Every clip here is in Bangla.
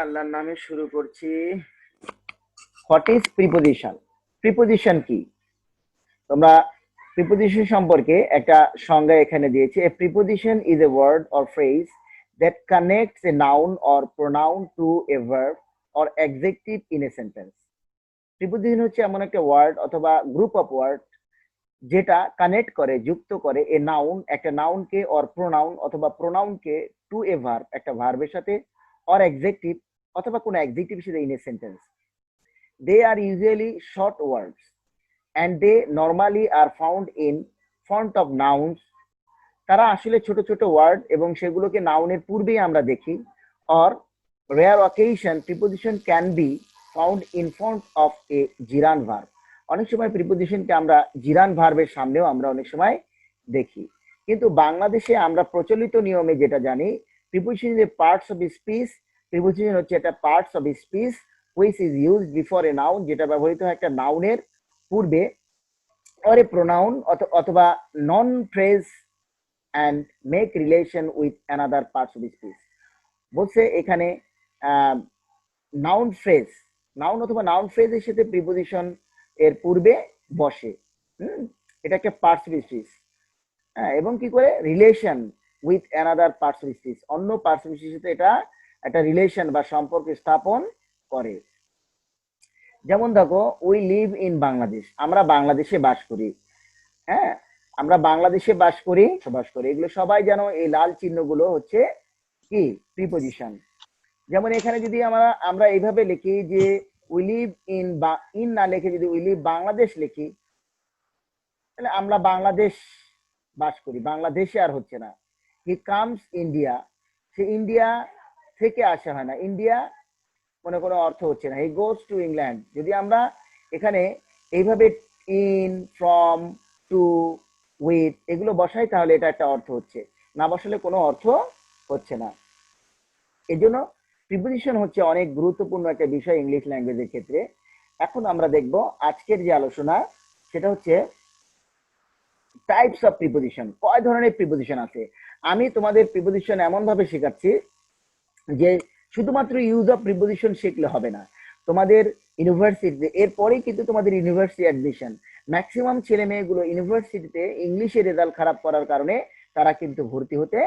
আল্লাহর নামে শুরু করছি। What is preposition? প্রিপোজিশন কি? তোমরা প্রিপোজিশন সম্পর্কে একটা সংজ্ঞা এখানে দিয়েছি। A preposition is a word or phrase that connects a noun or pronoun to a verb or adjective in a sentence. Preposition হচ্ছে এমন একটা ওয়ার্ড অথবা গ্রুপ অফ ওয়ার্ড যেটা কানেক্ট করে, যুক্ত করে এ নাউন, একটা নাউনকে, অর প্রোনাউন অথবা প্রোনাউনকে, টু এ ভার্ব, একটা ভার্বের সাথে, অর অ্যাডজেক্টিভ অথবা কোনো অ্যাডজেক্টিভের সাথে in a sentence. They are usually short words and they normally are found in front of nouns. তারা আসলে ছোট ছোট ওয়ার্ড এবং সেগুলোকে নাউনের পূর্বেই আমরা দেখি। or rare occasion preposition can be found in front of a gerund verb. অনেক সময় প্রিপোজিশনকে আমরা জিরান ভার্বের সামনেও আমরা অনেক সময় দেখি। কিন্তু বাংলাদেশে আমরা প্রচলিত নিয়মে যেটা জানি, preposition is A parts of speech. Preposition হচ্ছে একটা parts of speech which is used before a noun, যেটা ব্যবহৃত হয় একটা নাউনের পূর্বে, or a pronoun অথবা নন phrase and make relation with another parts of speech. বলছে এখানে নাউন ফ্রেজ, নাউন অথবা নাউন ফ্রেজের সাথে প্রিপোজিশন এর পূর্বে বসে। এটা একটা পার্টস অফ স্পিচ। এবং কি করে relation with another parts of speech, অন্য পার্টস অফ স্পিচের সাথে এটা একটা রিলেশন বা সম্পর্ক স্থাপন করে। যেমন দেখো, উই লিভ ইন বাংলাদেশ, আমরা বাংলাদেশে বাস করি। হ্যাঁ, আমরা বাংলাদেশে বাস করি, বসবাস করি, এগুলো সবাই জানো। এই লাল চিহ্নগুলো হচ্ছে কি? প্রিপোজিশন। যেমন এখানে যদি আমরা আমরা এইভাবে লিখি যে উই লিভ ইন, বা ইন না লিখে যদি উই লিভ বাংলাদেশ লিখি, তাহলে আমরা বাংলাদেশ বাস করি, বাংলাদেশে আর হচ্ছে না। He comes India, say India থেকে আসা হয় না, ইন্ডিয়া মনে কোনো অর্থ হচ্ছে না। হি গোজ টু ইংল্যান্ড, যদি আমরা এখানে এইভাবে ইন, ফ্রম, টু, উইথ এগুলো বসাই তাহলে এটা একটা অর্থ হচ্ছে, না বসালে কোনো অর্থ হচ্ছে না। এই জন্য প্রিপোজিশন হচ্ছে অনেক গুরুত্বপূর্ণ একটা বিষয় ইংলিশ ল্যাঙ্গুয়েজের ক্ষেত্রে। এখন আমরা দেখব আজকের যে আলোচনা, সেটা হচ্ছে টাইপস অফ প্রিপোজিশন। কয় ধরনের প্রিপোজিশন আছে। আমি তোমাদের প্রিপোজিশন এমন ভাবে শেখাচ্ছি যে শুধুমাত্র ইউজ অফ প্রিপোজিশন শিখলে হবে না। তোমাদের ইউনিভার্সিটিতে এরপরেই কিন্তু তোমাদের ইউনিভার্সিটি অ্যাডমিশন, ম্যাক্সিমাম ছেলে মেয়েগুলো ইউনিভার্সিটিতে ইংলিশে রেজাল্ট খারাপ করার কারণে তারা কিন্তু ভর্তি হতে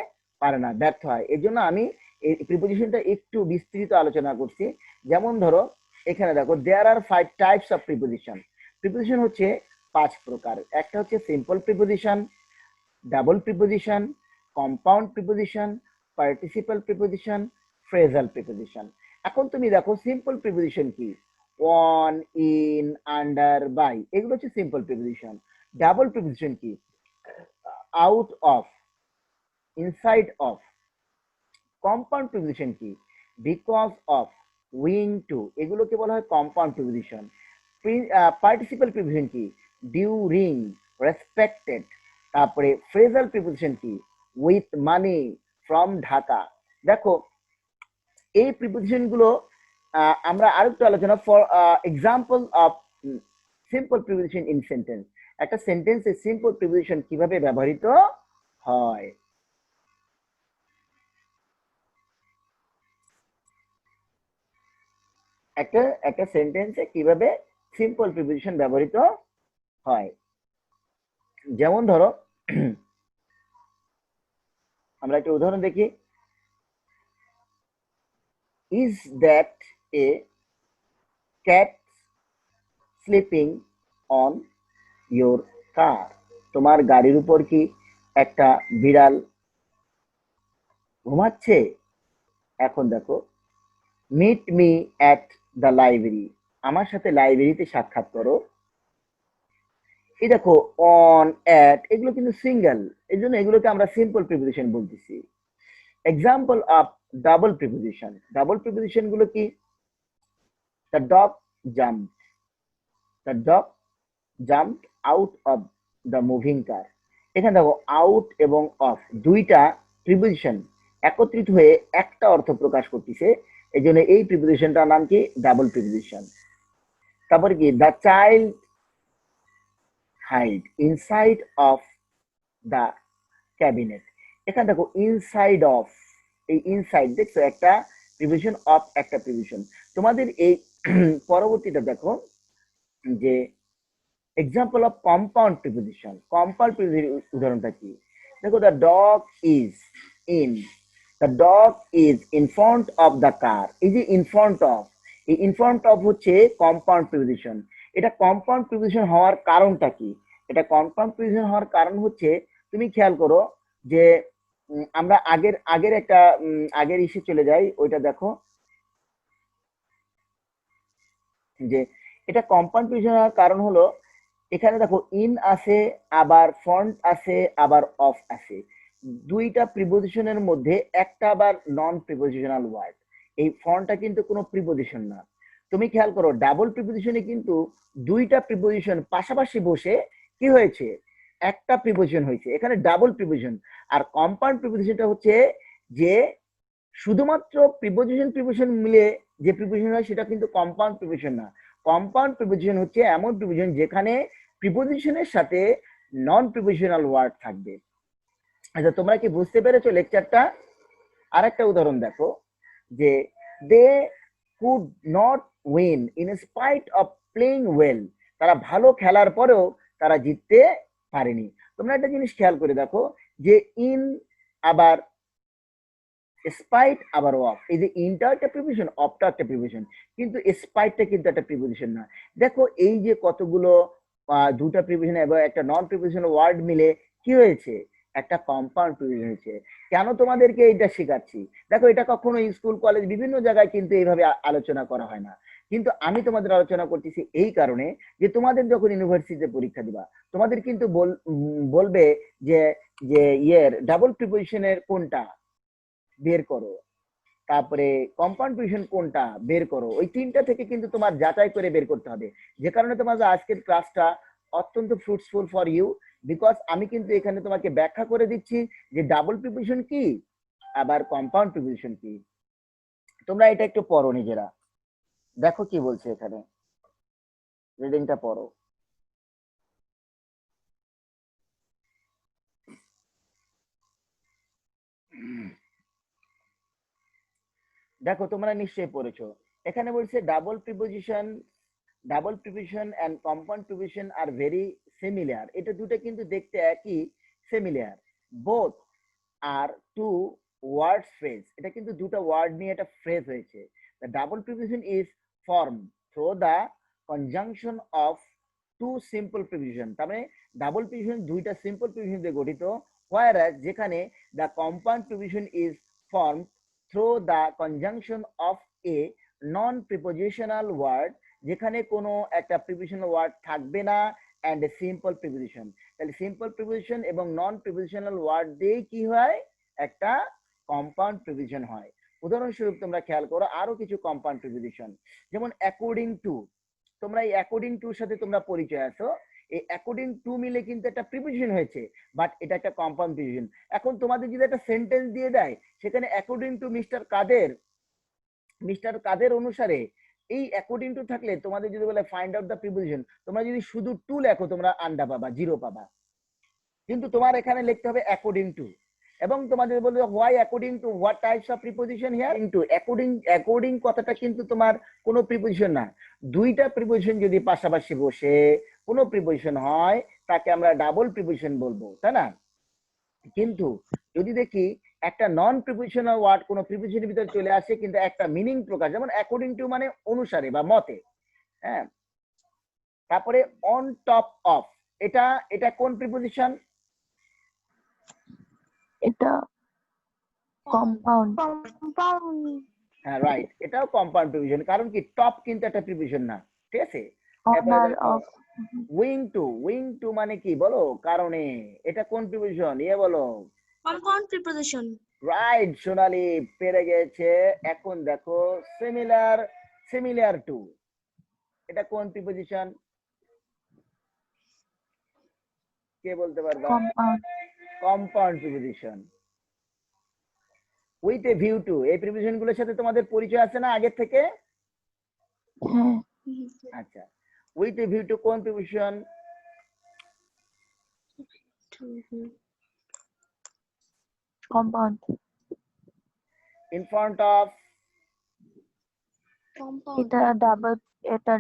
পারে না, ব্যর্থ হয়। এর জন্য আমি এই প্রিপোজিশনটা একটু বিস্তৃত আলোচনা করছি। যেমন ধরো এখানে দেখো, দেয়ার আর 5 টাইপস অফ প্রিপোজিশন। প্রিপোজিশন হচ্ছে 5 প্রকার। একটা হচ্ছে simple preposition, double preposition, compound preposition, participle preposition, phrasal preposition. এখন তুমি দেখো সিম্পল প্রিপোজিশন কি? অন, ইন, আন্ডার, বাই, এগুলো হচ্ছে সিম্পল প্রিপোজিশন। ডাবল প্রিপোজিশন কি? Out of, inside of. Compound preposition কি? বিকজ অফ, উইং টু, এগুলোকে বলা হয় কম্পাউন্ড প্রিপোজিশন। পার্টিসিপাল প্রিপোজিশন কি? During, respected. তারপরে ফ্রেজাল প্রিপোজিশন কি? With money, from Dhaka. দেখো এই প্রিপোজিশন গুলো আমরা আরেকটু আলোচনা। For example of simple preposition in sentence, একটা সেন্টেন্সে সিম্পল প্রিপোজিশন কিভাবে ব্যবহৃত হয়। একটা একটা সেন্টেন্সে কিভাবে সিম্পল প্রিপোজিশন ব্যবহৃত হয়। যেমন ধরো আমরা একটা উদাহরণ দেখি। Is that a cat sleeping on your car? তোমার গাড়ির উপর কি একটা বিড়াল ঘুমাচ্ছে? এখন দেখো, meet me at the library, আমার সাথে লাইব্রেরিতে সাক্ষাৎ করো। এই দেখো অন, অ্যাট, এগুলো কিন্তু সিঙ্গেল, এই জন্য এগুলোকে আমরা সিম্পল প্রিপোজিশন বলতেছি। Example of double preposition. Double preposition গুলো কি? The dog jump, the dog jump out of the moving car. এখানে দেখো আউট এবং অফ দুইটা প্রিপোজিশন একত্রিত হয়ে একটা অর্থ প্রকাশ করতেছে, এই জন্য এই প্রিপোজিশনটার নাম কি? Double preposition. তারপরে কি? The child hide inside of the cabinet. এখানে দেখো ইনসাইড অফ, এই ইনসাইড দেখছো একটা প্রিপোজিশন অফ একটা প্রিপোজিশন। তোমাদের এই পরবর্তীটা দেখো যে example of compound preposition. Compound preposition উদাহরণটা কি? দেখো the dog is in, the dog is in front of the car. এই যে ইন ফ্রন্ট অফ, এই ইন ফ্রন্ট অফ হচ্ছে কম্পাউন্ড প্রিপোজিশন। এটা কম্পাউন্ড প্রিপোজিশন হওয়ার কারণটা কি? এটা কম্পাউন্ড প্রিপোজিশন হওয়ার কারণ হচ্ছে, তুমি খেয়াল করো যে আমরা আগের আগের একটা আগের ইস্যু চলে যাই, ওইটা দেখো যে এটা কম্পাউন্ড প্রিপোজিশন হওয়ার কারণ হলো, এখানে দেখো ইন আছে, আবার ফ্রন্ট আছে, আবার অফ আছে। দুইটা প্রিপোজিশনের মধ্যে একটা আবার নন প্রিপোজিশনাল ওয়ার্ড। এই ফ্রন্টটা কিন্তু কোনো প্রিপোজিশন না। তুমি খেয়াল করো ডাবল প্রিপোজিশনে কিন্তু দুইটা প্রিপোজিশন পাশাপাশি বসে কি হয়েছে, একটা প্রিপোজিশন হয়েছে, এখানে ডাবল প্রিপোজিশন। আর কম্পাউন্ড প্রিপোজিশনটা হচ্ছে যে শুধুমাত্র প্রিপোজিশন প্রিপোজিশন মিলে যে প্রিপোজিশন হয় সেটা কিন্তু কম্পাউন্ড প্রিপোজিশন না। কম্পাউন্ড প্রিপোজিশন হচ্ছে এমন প্রিপোজিশন যেখানে প্রিপোজিশনের সাথে নন প্রিপোজিশনাল ওয়ার্ড থাকবে। আচ্ছা, তোমরা কি বুঝতে পেরেছো লেকচারটা? আরেকটা উদাহরণ দেখো যে they could not win in spite of playing well. তারা ভালো খেলার পরেও তারা জিততে পারেনি। তোমরা একটা জিনিস খেয়াল করে দেখো যে ইন আবার স্পাইট আবার অফ, এই যে ইনটা একটা প্রিপোজিশন, অফটা একটা প্রিপোজিশন, কিন্তু স্পাইটটা কিন্তু একটা প্রিপোজিশন না। দেখো এই যে কতগুলো দুটা প্রিপোজিশন এবং একটা নন প্রিপোজিশনাল ওয়ার্ড মিলে কি হয়েছে, একটা কম্পাউন্ড প্রিপোজিশন হয়েছে। কেন তোমাদেরকে এটা শেখাচ্ছি? দেখো এটা কখনো স্কুল কলেজ বিভিন্ন জায়গায় কিন্তু এইভাবে আলোচনা করা হয় না, কিন্তু আমি তোমাদের আলোচনা করতেছি এই কারণে যে তোমাদের যখন ইউনিভার্সিটিতে পরীক্ষা দিবা, তোমাদের কিন্তু বলবে যে যে ইয়ের ডাবল প্রিপোজিশনের কোনটা বের করো, তারপরে কম্পাউন্ড প্রিপোজিশন কোনটা বের করো। ওই তিনটা থেকে কিন্তু তোমার যাচাই করে বের করতে হবে। যে কারণে তোমার আজকের ক্লাসটা অত্যন্ত ফ্রুটফুল ফর ইউ, বিকজ আমি কিন্তু এখানে তোমাকে ব্যাখ্যা করে দিচ্ছি যে ডাবল প্রিপোজিশন কি আবার কম্পাউন্ড প্রিপোজিশন কি। তোমরা এটা একটু পড়ো নিজেরা, দেখো কি বলছে এখানে, রিডিংটা পড়ো। দেখো তোমরা নিশ্চয়ই পড়েছো, এখানে বলছে double preposition and compound preposition are very similar. এটা দুটো কিন্তু দেখতে একই, similar. Both are two words phrase, এটা কিন্তু দুটো ওয়ার্ড নিয়ে একটা ফ্রেজ হয়েছে। The double preposition is form through the conjunction of two simple preposition. তার মানে ডাবল প্রিপোজিশন দুইটা সিম্পল প্রিপোজিশন দিয়ে গঠিত, whereas যেখানে the compound preposition is form through the conjunction of a non prepositional word, যেখানে কোনো একটা প্রিপোজিশনাল ওয়ার্ড থাকবে না এন্ড এ সিম্পল প্রিপোজিশন। তাহলে সিম্পল প্রিপোজিশন এবং নন প্রিপোজিশনাল ওয়ার্ড দিয়ে কি হয়, একটা কম্পাউন্ড প্রিপোজিশন হয়। উদাহরণস্বরূপ তোমরা খেয়াল করো আরো কিছু কম্পাউন্ড প্রিপোজিশন, যেমন অ্যাকর্ডিং টু। তোমরা এই অ্যাকর্ডিং টুর সাথে তোমরা পরিচয় আছো, এই অ্যাকর্ডিং টু মিলে কিন্তু একটা প্রিপোজিশন হয়েছে, বাট এটা একটা কম্পাউন্ড প্রিপোজিশন। এখন তোমাদের যদি একটা সেন্টেন্স দিয়ে দেয় সেখানে অ্যাকর্ডিং টু মিস্টার কাদের অনুসারে, এই অ্যাকর্ডিং টু থাকলে তোমাদের যদি বলে ফাইন্ড আউট দ্য প্রিপোজিশন, তোমরা যদি শুধু টু লেখো তোমরা আন্ডা পাবা, জিরো পাবা। কিন্তু তোমার এখানে লিখতে হবে অ্যাকর্ডিং টু, এবং তোমাদের বলবে why according to, what types of preposition here. Into according কথাটা কিন্তু তোমার কোনো প্রিপোজিশন না। দুইটা প্রিপোজিশন যদি পাশাপাশি বসে কোনো প্রিপোজিশন হয় তাকে আমরা ডাবল প্রিপোজিশন বলবো, তাই না? কিন্তু যদি দেখি একটা নন প্রিপোজিশনাল ওয়ার্ড কোনো প্রিপোজিশনের ভিতরে চলে আসে কিন্তু একটা মিনিং প্রকাশ, যেমন অ্যাকর্ডিং টু মানে অনুসারে বা মতে, হ্যাঁ। তারপরে অন টপ অফ, এটা এটা কোন প্রিপোজিশন? এটা কম্পাউন্ড। হ্যাঁ রাইট, এটাও কম্পাউন্ড প্রিপোজিশন, কারণ কি টপ কিন্তু একটা প্রিপোজিশন না, ঠিক আছে। এরপরে অনার দেখো অফ। উইং টু মানে কি বলো, কারণে, এটা কোন প্রিপোজিশন ইয়ে বলো? Compound preposition. রাইট, সোনালি পেরে গেছে। এখন দেখো সিমিলার টু, এটা কোন প্রিপোজিশন, কে বলতে পারবা? Compound. Compound preposition. With a view to, এই প্রিপোজিশন গুলোর সাথে তোমাদের পরিচয় আছে না আগের থেকে? হ্যাঁ। আচ্ছা, উইথ এ ভিউ টু কোন preposition? Compound. In front of, Compound. এটা ডাবল এটা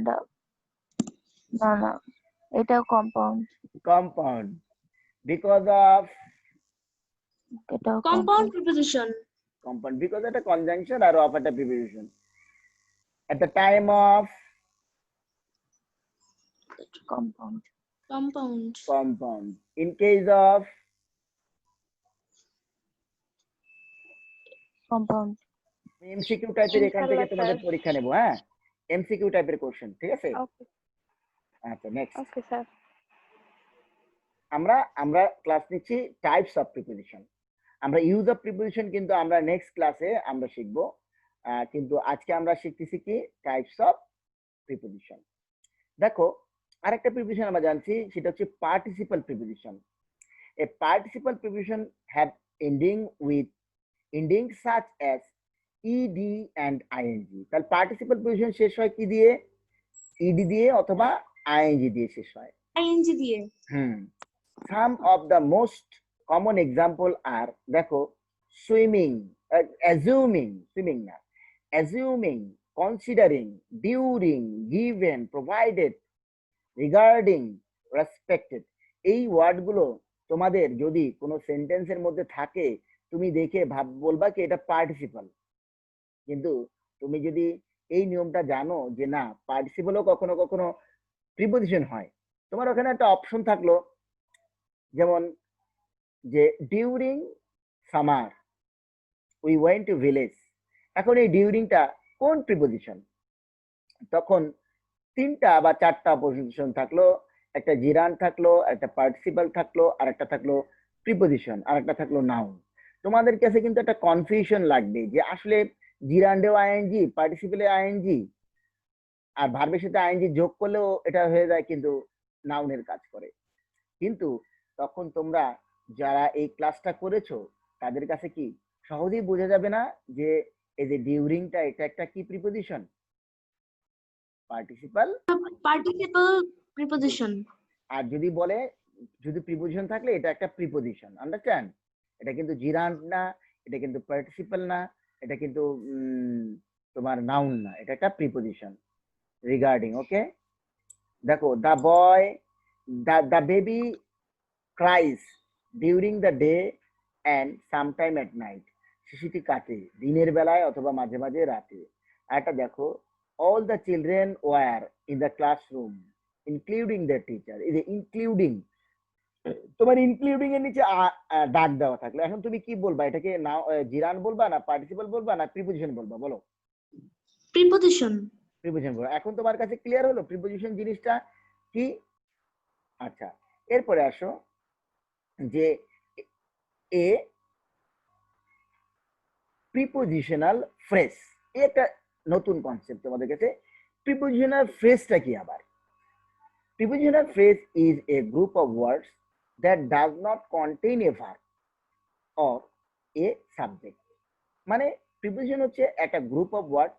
না না এটা কম্পাউন্ড compound because of এটাও Compound preposition. compound because একটা conjunction আর of একটা preposition at the time of compound Compound. compound in case of compound MCQ টাইপের এখান থেকে তোমাদের পরীক্ষা নেব, হ্যাঁ এমসিকিউ টাইপের কোশ্চেন, ঠিক আছে? আচ্ছা নেক্সট ওকে স্যার আমরা ক্লাস নিচ্ছি টাইপস অফ প্রিপোজিশন। আমরা ইউজ অফ প্রিপোজিশন কিন্তু আমরা নেক্সট ক্লাসে আমরা শিখবো, কিন্তু আজকে আমরা শিখতেছি কি টাইপস অফ প্রিপোজিশন। দেখো আরেকটা প্রিপোজিশন আমরা জানছি, সেটা হচ্ছে participle preposition. A participle preposition have ending with ending such as ED and ING. তাহলে পার্টিসিপাল প্রিপোজিশন শেষ হয় কি দিয়ে? ইডি দিয়ে অথবা আইএনজি দিয়ে শেষ হয়। ing দিয়ে। Some of the most common example are দেখো swimming, swimming না, assuming, considering, during, given, provided, regarding, respected। এই ওয়ার্ড গুলো তোমাদের যদি কোনো সেন্টেন্সের মধ্যে থাকে তুমি দেখে বলবা কি এটা পার্টিসিপাল। কিন্তু তুমি যদি এই নিয়মটা জানো যে না পার্টিসিপালও কখনো কখনো প্রিপোজিশন হয়, তোমার ওখানে একটা অপশন থাকলো যেমন যে during summer we went to village. এখন এই ডিউরিংটা কোন প্রিপোজিশন? তখন তিনটা বা চারটা পজিশন থাকলো, একটা জিরান থাকলো, একটা পার্টিসিপাল থাকলো, আর একটা থাকলো প্রিপোজিশন, আর একটা থাকলো নাউন। তোমাদের কাছে কিন্তু একটা কনফিউশন লাগবে যে আসলে জিরান্ডেও আইএনজি, পার্টিসিপালে আইএনজি, আর ভার্বের সাথে আইএনজি যোগ করলেও এটা হয়ে যায় কিন্তু নাউনের কাজ করে। কিন্তু তখন তোমরা যারা এই ক্লাসটা করেছো তাদের কাছে কি সহজেই বোঝা যাবে না যে এই যে ডিউরিংটা এটা একটা কি প্রিপোজিশন? পার্টিসিপাল। Participle preposition. আর যদি বলে যদি প্রিপোজিশন থাকলে এটা একটা প্রিপোজিশন, আন্ডারস্ট্যান্ড? এটা কিন্তু জিরান্ট না, এটা কিন্তু পার্টিসিপাল না, এটা কিন্তু তোমার নাউন না, এটা একটা প্রিপোজিশন। রিগার্ডিং, ওকে? দেখো the boy the baby ক্রাইস during the day and sometime at night. শিশুটি কাটে দিনের বেলায় অথবা মাঝে মাঝে রাতে। একটা দেখো all the children were in the classroom including the teacher. এই যে ইনক্লুডিং, তোমার ইনক্লুডিং এর নিচে ডাক দেওয়া থাকলে এখন তুমি কি বলবা? এটাকে না জিরান বলবা, না পার্টিসিপাল বলবা, না প্রিপোজিশন বলবা? বলো। Preposition. প্রিপোজিশন বলবা। এখন তোমার কাছে ক্লিয়ার হলো প্রিপোজিশন জিনিসটা কি? আচ্ছা এরপরে আসো যে এ প্রিপোজিশনাল ফ্রেজ, এটা নতুন কনসেপ্ট তোমাদের কাছে। প্রিপোজিশনাল ফ্রেজটা কি আবার? Prepositional phrase is a group of words that does not contain a verb or a subject. মানে প্রিপোজিশন হচ্ছে একটা group of word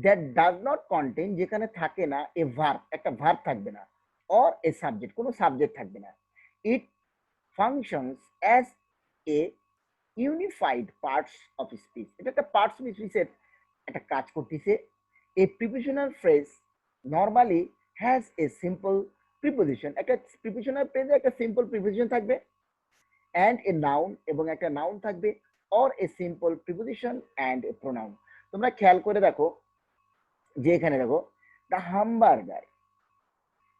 that does not contain, যেখানে থাকে না এ ভার্ব, একটা ভার্ব থাকবে না, অর এ সাবজেক্ট, কোনো সাবজেক্ট থাকবে না। It functions as a unified parts of speech. এটা একটা পার্টস অফ স্পিচের একটা কাজ করতেছে। A prepositional phrase normally has a simple preposition. একটা প্রিপোজিশনাল ফ্রেজে একটা সিম্পল প্রিপোজিশন থাকবে, অ্যান্ড এ নাউন, এবং একটা নাউন থাকবে, or a simple preposition and a pronoun. তোমরা খেয়াল করে দেখো যে এখানে দেখো the hamburger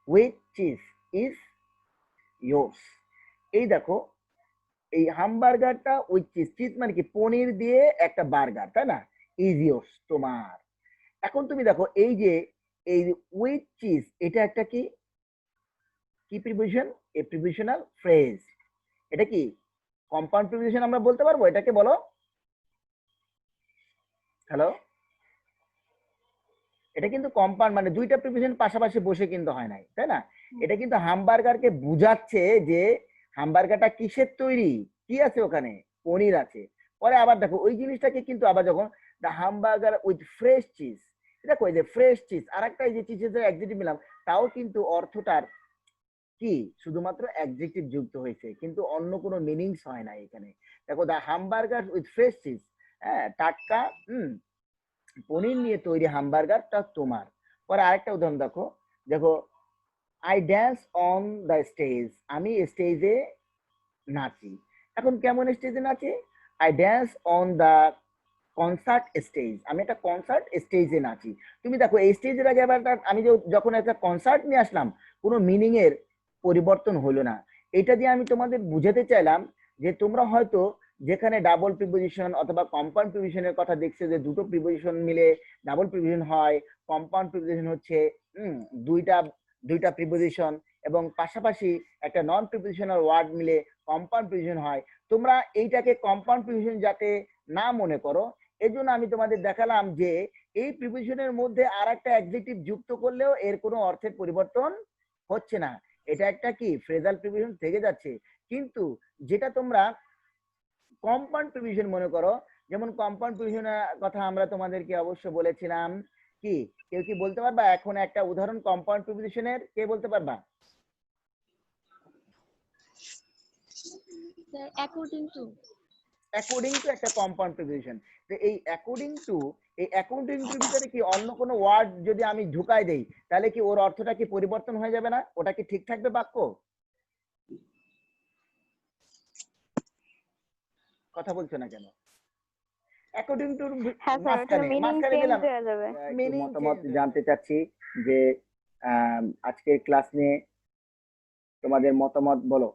with cheese is yours. এই দেখো এই হামবার্গারটা উইথ চিজ, চিজ মানে কি পনির দিয়ে একটা বার্গার, তাই না? ইজ ইয়োর্স, তোমার। এখন তুমি দেখো এই যে এই উইথ চিজ, এটা একটা কি কি প্রিপোজিশন? এ প্রিপোজিশনাল ফ্রেজ। এটা কি কম্পাউন্ড প্রিপোজিশন আমরা বলতে পারবো এটাকে? বলো। হ্যালো, এটা কিন্তু কম্পাউন্ড, মানে দুইটা প্রিপোজিশন পাশাপাশি বসে কিন্তু হয় নাই, তাই না? এটা কিন্তু হামবার্গারকে বুঝাচ্ছে যে হামবার্গারটা কিসের তৈরি, কি আছে ওখানে? পনির আছে। পরে আবার দেখো ওই জিনিসটাকে কিন্তু আবার যখন the hamburger with fresh cheese, দেখো এই যে ফ্রেশ চিজ আর একটা এই যে চিজের অ্যাডজেক্টিভ মিলাম, তাও কিন্তু অর্থটার কি শুধুমাত্র অ্যাডজেক্টিভ যুক্ত হয়েছে, কিন্তু অন্য কোনো মিনিংস হয় না এখানে। দেখো the hamburger with fresh cheese, হ্যাঁ টাটকা পনির নিয়ে তৈরি হামবার্গারটা তোমার। পরে আরেকটা উদাহরণ দেখো, দেখো I dance on the stage, আমি স্টেজে নাচি। এখন কেমন স্টেজে নাচি? I dance on the concert stage, আমি একটা কনসার্ট স্টেজে নাচি। তুমি দেখো এই স্টেজের আগে আবার আমি যখন একটা কনসার্ট নিয়ে আসলাম, কোনো মিনিং এর পরিবর্তন হলো না। এটা দিয়ে আমি তোমাদের বুঝাতে চাইলাম যে তোমরা হয়তো যেখানে ডাবল প্রিপোজিশন অথবা কম্পাউন্ড প্রিপোজিশনের কথা দেখছো, যে দুটো প্রিপোজিশন মিলে ডাবল প্রিপোজিশন হয়, কম্পাউন্ড প্রিপোজিশন হচ্ছে দুইটা দুইটা প্রিপোজিশন এবং পাশাপাশি একটা নন প্রিপোজিশনাল ওয়ার্ড মিলে কম্পাউন্ড প্রিপোজিশন হয়। তোমরা এইটাকে কম্পাউন্ড প্রিপোজিশন যাতে না মনে করো, এর জন্য আমি তোমাদের দেখালাম যে এই প্রিপোজিশনের মধ্যে আর একটা অ্যাডজেক্টিভ যুক্ত করলেও এর কোনো অর্থের পরিবর্তন হচ্ছে না, এটা একটা কি ফ্রেজাল প্রিপোজিশন থেকে যাচ্ছে। কিন্তু যেটা তোমরা কম্পাউন্ড প্রিপোজিশন মনে করো, যেমন কম্পাউন্ড প্রিপোজিশনের কথা আমরা তোমাদেরকে অবশ্য বলেছিলাম, কি কেউ কি বলতে পারবা এখন একটা উদাহরণ কম্পাউন্ড প্রিপোজিশনের? কে বলতে পারবা? According to. অ্যাকর্ডিং টু একটা কম্পাউন্ড প্রিপোজিশন। তো এই অ্যাকর্ডিং টু ভিতরে কি অন্য কোনো ওয়ার্ড যদি আমি ঢুকাই দেই, তাহলে কি ওর অর্থটা কি পরিবর্তন হয়ে যাবে না? ওটা কি ঠিক থাকবে বাক্য? কথা বলছো না কেন? অ্যাকর্ডিং টু হ্যাঁ স্যার, ওটার মিনিং মাঝখানে চেঞ্জ দিলাম। হয়ে যাবে। একটু মতামত জানতে চাচ্ছি যে আজকের ক্লাস নিয়ে তোমাদের মতামত বলো।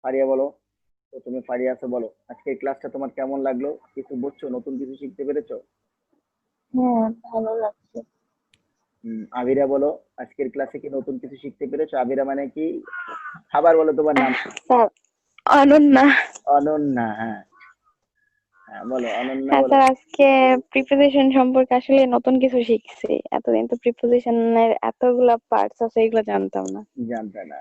ফারিয়া বলো, তো তুমি ফারিয়া আছো, বলো আজকের ক্লাসটা তোমার কেমন লাগলো? কিছু বুঝছো? নতুন কিছু শিখতে পেরেছো? হ্যাঁ, ভালো লাগছে। আবিরা বলো, আজকের ক্লাসে কি নতুন কিছু শিখতে পেরেছো? আবিরা মানে কি? খাবার বলো তোমার নাম। স্যার, অনন্যা। অনন্যা, হ্যাঁ হ্যাঁ বলো অনন্যা হ্যাঁ বলো। স্যার, আজকে প্রিপোজিশন সম্পর্কে আসলে নতুন কিছু শিখছি। এতদিন তো প্রিপোজিশনের এতগুলা পার্টস আছে, এগুলো জানতাম না। জানতে না।